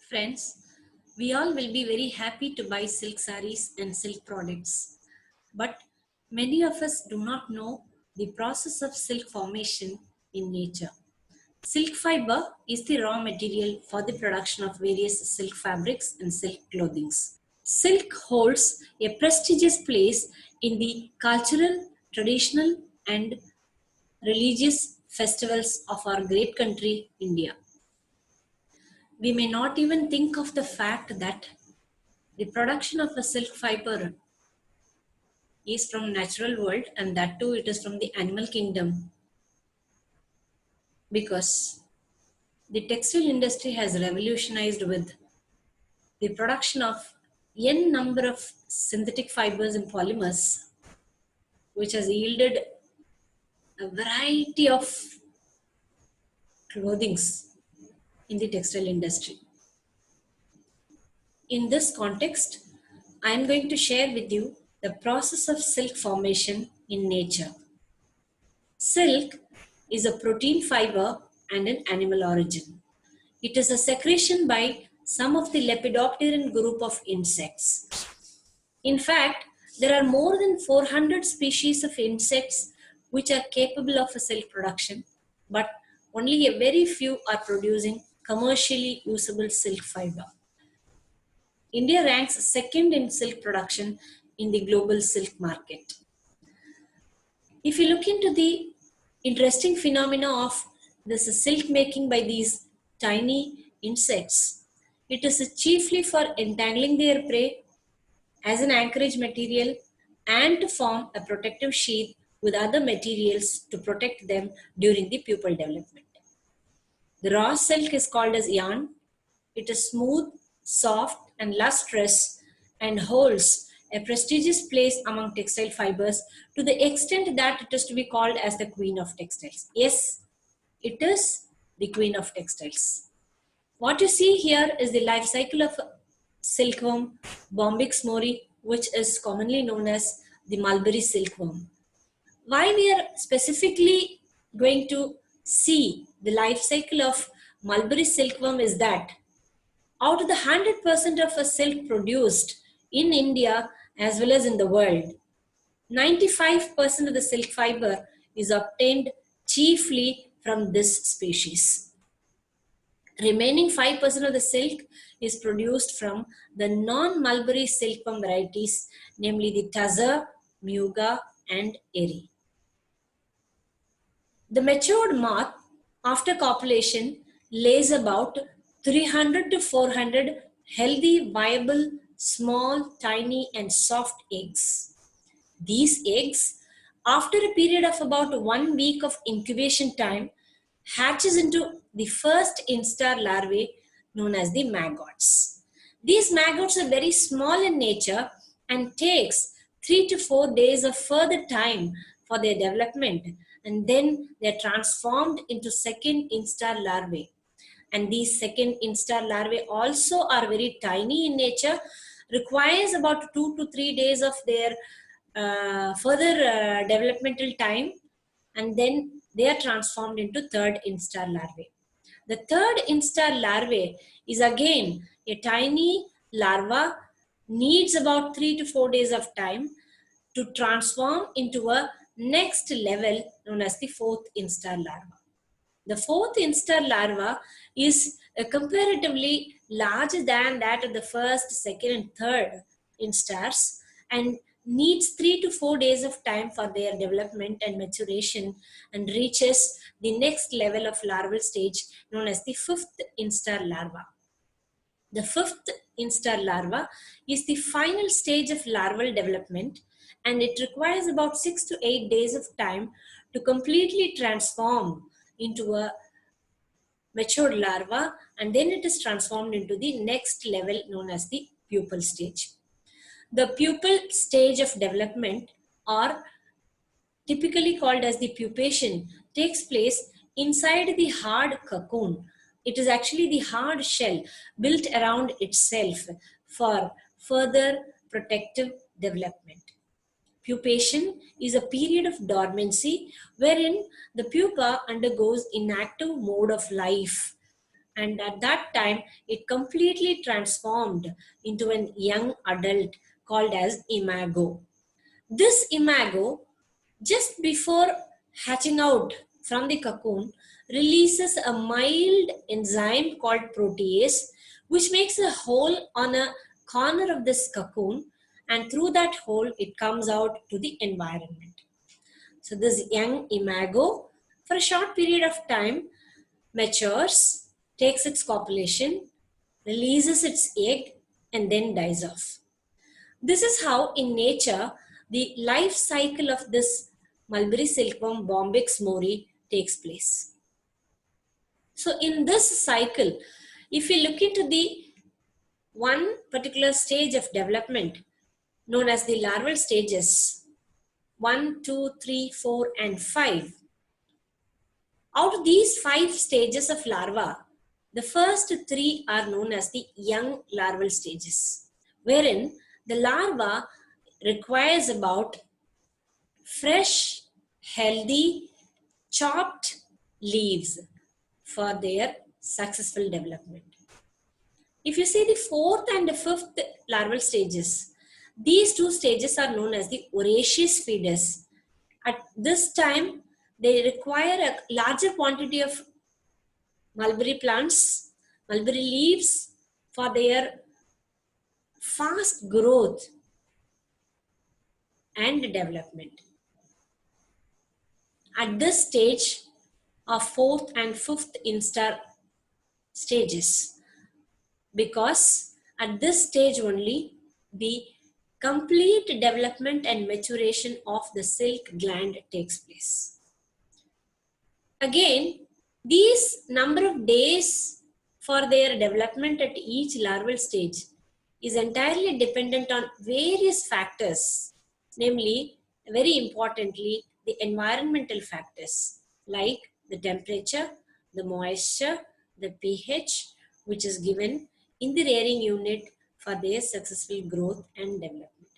Friends, we all will be very happy to buy silk saris and silk products. But many of us do not know the process of silk formation in nature. Silk fiber is the raw material for the production of various silk fabrics and silk clothing. Silk holds a prestigious place in the cultural, traditional, and religious festivals of our great country, India. We may not even think of the fact that the production of a silk fiber is from natural world, and that too it is from the animal kingdom, because the textile industry has revolutionized with the production of n number of synthetic fibers and polymers, which has yielded a variety of clothings in the textile industry. In this context, I am going to share with you the process of silk formation in nature. Silk is a protein fiber and an animal origin. It is a secretion by some of the lepidopteran group of insects. In fact, there are more than 400 species of insects which are capable of a silk production, but only a very few are producing commercially usable silk fiber. India ranks second in silk production in the global silk market. If you look into the interesting phenomena of this silk making by these tiny insects, it is chiefly for entangling their prey as an anchorage material and to form a protective sheath with other materials to protect them during the pupal development. The raw silk is called as yarn. It is smooth, soft, and lustrous and holds a prestigious place among textile fibers to the extent that it is to be called as the queen of textiles. Yes, it is the queen of textiles. What you see here is the life cycle of silkworm, Bombyx mori, which is commonly known as the mulberry silkworm. Why we are specifically going to see the life cycle of mulberry silkworm is that out of the 100% of a silk produced in India as well as in the world, 95% of the silk fiber is obtained chiefly from this species. Remaining 5% of the silk is produced from the non-mulberry silkworm varieties, namely the tussar, muga, and eri. The matured moth, after copulation, lays about 300 to 400 healthy, viable, small, tiny, and soft eggs. These eggs, after a period of about 1 week of incubation time, hatches into the first instar larvae known as the maggots. These maggots are very small in nature and takes 3 to 4 days of further time for their development, and then they are transformed into second instar larvae. And these second instar larvae also are very tiny in nature, requires about 2 to 3 days of their further developmental time, and then they are transformed into third instar larvae. The third instar larvae is again a tiny larva, needs about 3 to 4 days of time to transform into a next level known as the fourth instar larva. The fourth instar larva is comparatively larger than that of the first, second, and third instars, and needs 3 to 4 days of time for their development and maturation, and reaches the next level of larval stage known as the fifth instar larva. The fifth instar larva is the final stage of larval development, and it requires about 6 to 8 days of time to completely transform into a mature larva, and then it is transformed into the next level known as the pupal stage. The pupal stage of development, or typically called as the pupation, takes place inside the hard cocoon. It is actually the hard shell built around itself for further protective development. Pupation is a period of dormancy wherein the pupa undergoes inactive mode of life, and at that time it completely transformed into a young adult called as imago. This imago, just before hatching out from the cocoon, releases a mild enzyme called protease, which makes a hole on a corner of this cocoon, and through that hole it comes out to the environment. So this young imago, for a short period of time, matures, takes its copulation, releases its egg, and then dies off. This is how, in nature, the life cycle of this mulberry silkworm Bombyx mori takes place. So, in this cycle, if you look into the one particular stage of development known as the larval stages 1, 2, 3, 4, and 5, out of these 5 stages of larva, the first 3 are known as the young larval stages, wherein the larva requires about fresh, healthy, chopped leaves for their successful development. If you see the 4th and the 5th larval stages, these 2 stages are known as the voracious feeders. At this time, they require a larger quantity of mulberry plants, mulberry leaves for their fast growth and development. At this stage of 4th and 5th instar stages, because at this stage only the complete development and maturation of the silk gland takes place. Again, these number of days for their development at each larval stage is entirely dependent on various factors, namely, very importantly, the environmental factors like the temperature, the moisture, the pH, which is given in the rearing unit for their successful growth and development.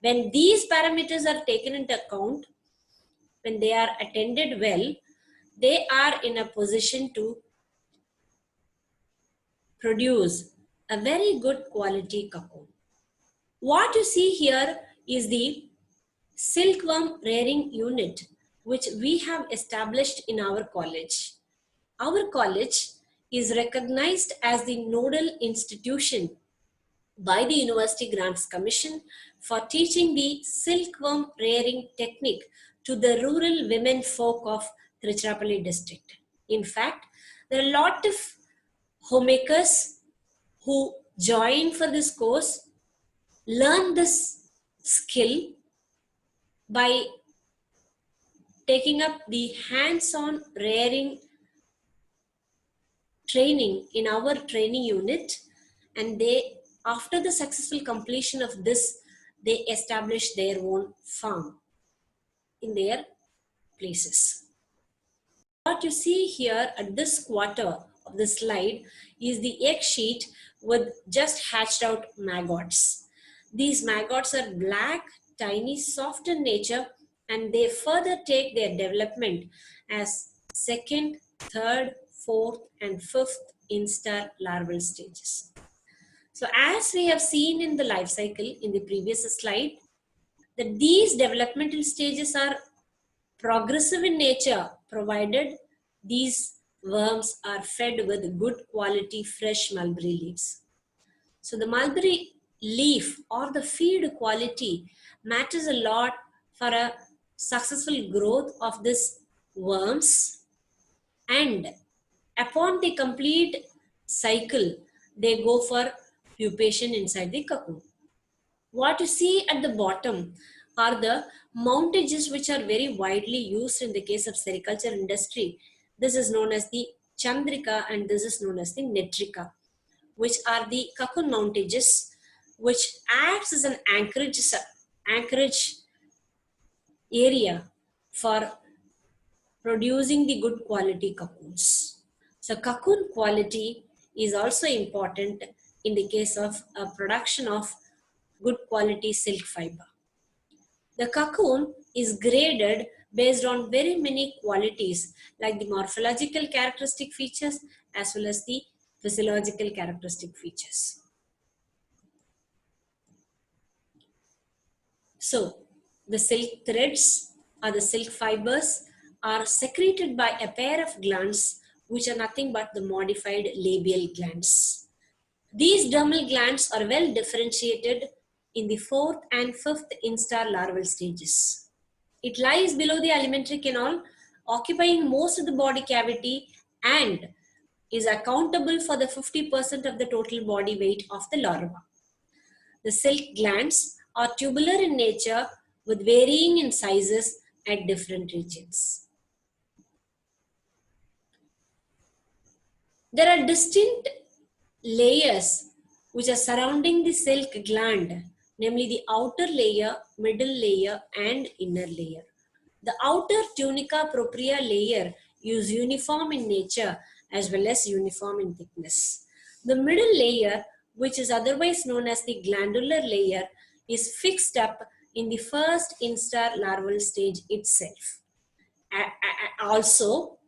When these parameters are taken into account, when they are attended well, they are in a position to produce a very good quality cocoon. What you see here is the silkworm rearing unit which we have established in our college. Our college is recognized as the nodal institution by the University Grants Commission for teaching the silkworm rearing technique to the rural women folk of Tiruchirappalli district. In fact, there are a lot of homemakers who join for this course, learn this skill by taking up the hands-on rearing training in our training unit, and they, after the successful completion of this, they establish their own farm in their places. What you see here at this quarter of the slide is the egg sheet with just hatched out maggots. These maggots are black, tiny, soft in nature, and they further take their development as second, third, fourth, and fifth instar larval stages. So as we have seen in the life cycle in the previous slide, that these developmental stages are progressive in nature, provided these worms are fed with good quality fresh mulberry leaves. So the mulberry leaf or the feed quality matters a lot for a successful growth of these worms, and upon the complete cycle, they go for pupation inside the cocoon. What you see at the bottom are the mountages which are very widely used in the case of sericulture industry. This is known as the Chandrika and this is known as the Netrika, which are the cocoon mountages which acts as an anchorage area for producing the good quality cocoons. So cocoon quality is also important in the case of a production of good quality silk fiber. The cocoon is graded based on very many qualities like the morphological characteristic features as well as the physiological characteristic features. So, the silk threads or the silk fibers are secreted by a pair of glands which are nothing but the modified labial glands. These dermal glands are well differentiated in the fourth and fifth instar larval stages. It lies below the alimentary canal, occupying most of the body cavity and is accountable for the 50% of the total body weight of the larva. The silk glands are tubular in nature with varying in sizes at different regions. There are distinct layers which are surrounding the silk gland, namely the outer layer, middle layer, and inner layer. The outer tunica propria layer is uniform in nature as well as uniform in thickness. The middle layer, which is otherwise known as the glandular layer, is fixed up in the first instar larval stage itself. Also,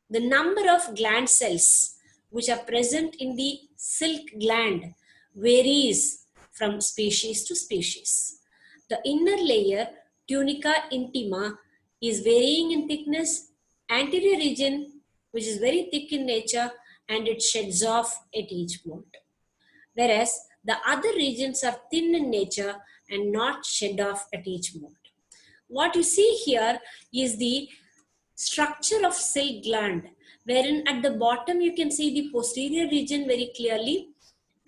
the number of gland cells which are present in the silk gland varies from species to species. The inner layer, tunica intima, is varying in thickness, anterior region, which is very thick in nature, and it sheds off at each molt. Whereas the other regions are thin in nature and not shed off at each molt. What you see here is the structure of silk gland, wherein at the bottom you can see the posterior region very clearly.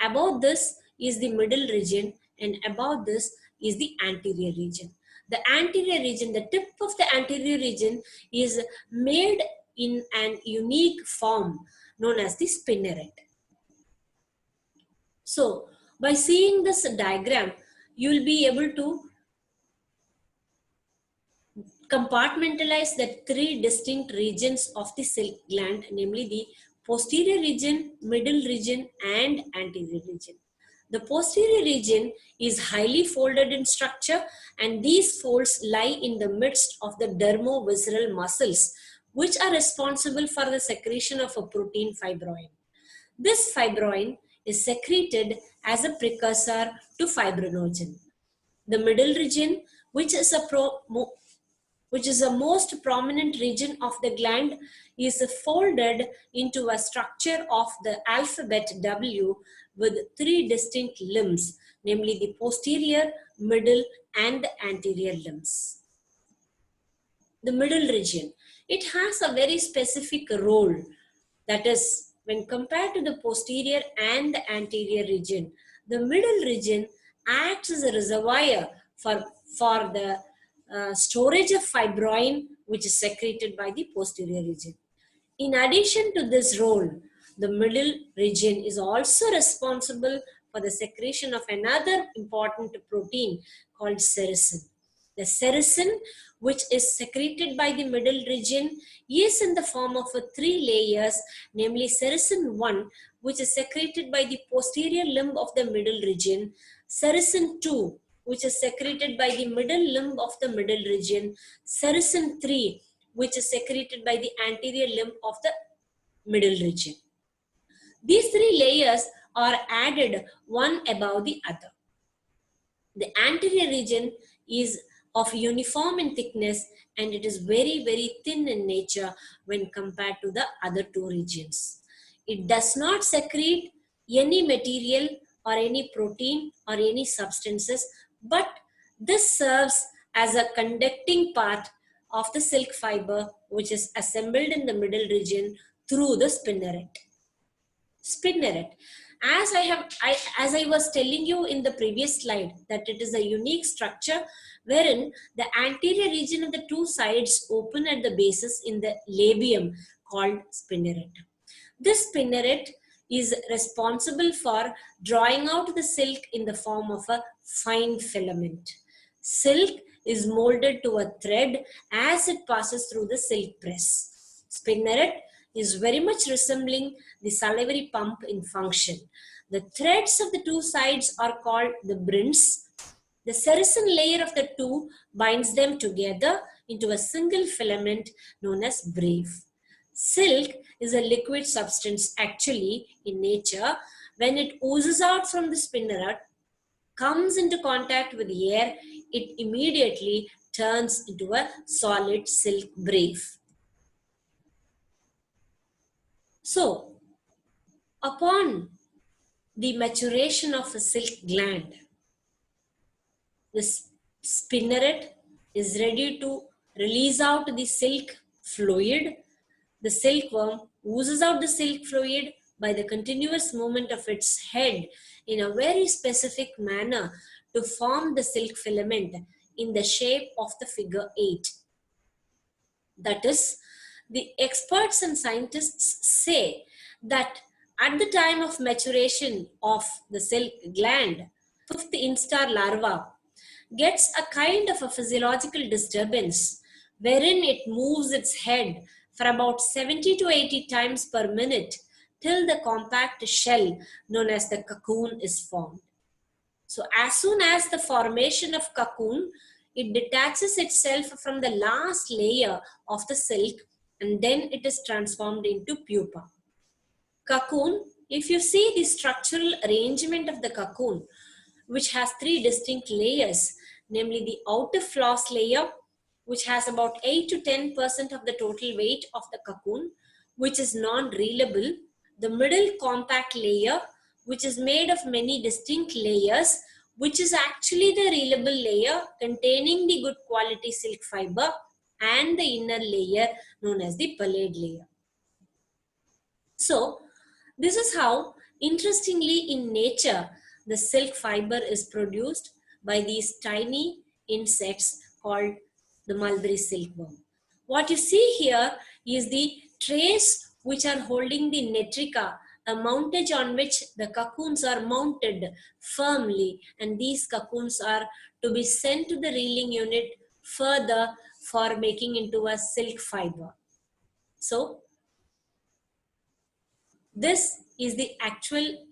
Above this is the middle region, and above this is the anterior region. The anterior region, the tip of the anterior region is made in an unique form known as the spinneret. So, by seeing this diagram, you will be able to compartmentalize the three distinct regions of the silk gland, namely the posterior region, middle region, and anterior region. The posterior region is highly folded in structure, and these folds lie in the midst of the dermovisceral muscles, which are responsible for the secretion of a protein fibroin. This fibroin is secreted as a precursor to fibrinogen. The middle region, which is a most prominent region of the gland, is folded into a structure of the alphabet W with three distinct limbs, namely the posterior, middle, and the anterior limbs. The middle region, it has a very specific role. That is, when compared to the posterior and the anterior region, the middle region acts as a reservoir for the storage of fibroin, which is secreted by the posterior region. In addition to this role, the middle region is also responsible for the secretion of another important protein called sericin. The sericin, which is secreted by the middle region, is in the form of three layers, namely sericin 1, which is secreted by the posterior limb of the middle region, sericin 2, which is secreted by the middle limb of the middle region, sericin 3, which is secreted by the anterior limb of the middle region. These three layers are added one above the other. The anterior region is of uniform in thickness, and it is very, very thin in nature when compared to the other two regions. It does not secrete any material or any protein or any substances, but this serves as a conducting part of the silk fiber, which is assembled in the middle region through the spinneret. Spinneret. As I was telling you in the previous slide, that it is a unique structure wherein the anterior region of the two sides open at the bases in the labium called spinneret. This spinneret is responsible for drawing out the silk in the form of a fine filament. Silk is molded to a thread as it passes through the silk press. Spinneret is very much resembling the salivary pump in function. The threads of the two sides are called the brinds. The sericin layer of the two binds them together into a single filament known as brave. Silk is a liquid substance actually in nature. When it oozes out from the spinneret, comes into contact with air, it immediately turns into a solid silk brief. So, upon the maturation of a silk gland, the spinneret is ready to release out the silk fluid. The silkworm oozes out the silk fluid by the continuous movement of its head in a very specific manner to form the silk filament in the shape of the figure 8. That is, the experts and scientists say that at the time of maturation of the silk gland, fifth instar larva gets a kind of a physiological disturbance wherein it moves its head for about 70 to 80 times per minute till the compact shell known as the cocoon is formed. So as soon as the formation of cocoon, it detaches itself from the last layer of the silk and then it is transformed into pupa. Cocoon, if you see the structural arrangement of the cocoon, which has three distinct layers, namely the outer floss layer, which has about 8 to 10% of the total weight of the cocoon, which is non-reelable, the middle compact layer, which is made of many distinct layers, which is actually the reelable layer containing the good quality silk fiber, and the inner layer known as the palade layer. So, this is how, interestingly, in nature, the silk fiber is produced by these tiny insects called the mulberry silkworm. What you see here is the trays which are holding the netrica, a mountage on which the cocoons are mounted firmly, and these cocoons are to be sent to the reeling unit further for making into a silk fiber. So, this is the actual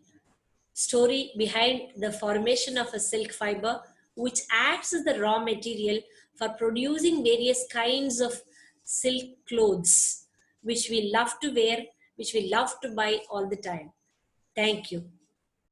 story behind the formation of a silk fiber, which acts as the raw material for producing various kinds of silk clothes, which we love to wear, which we love to buy all the time. Thank you.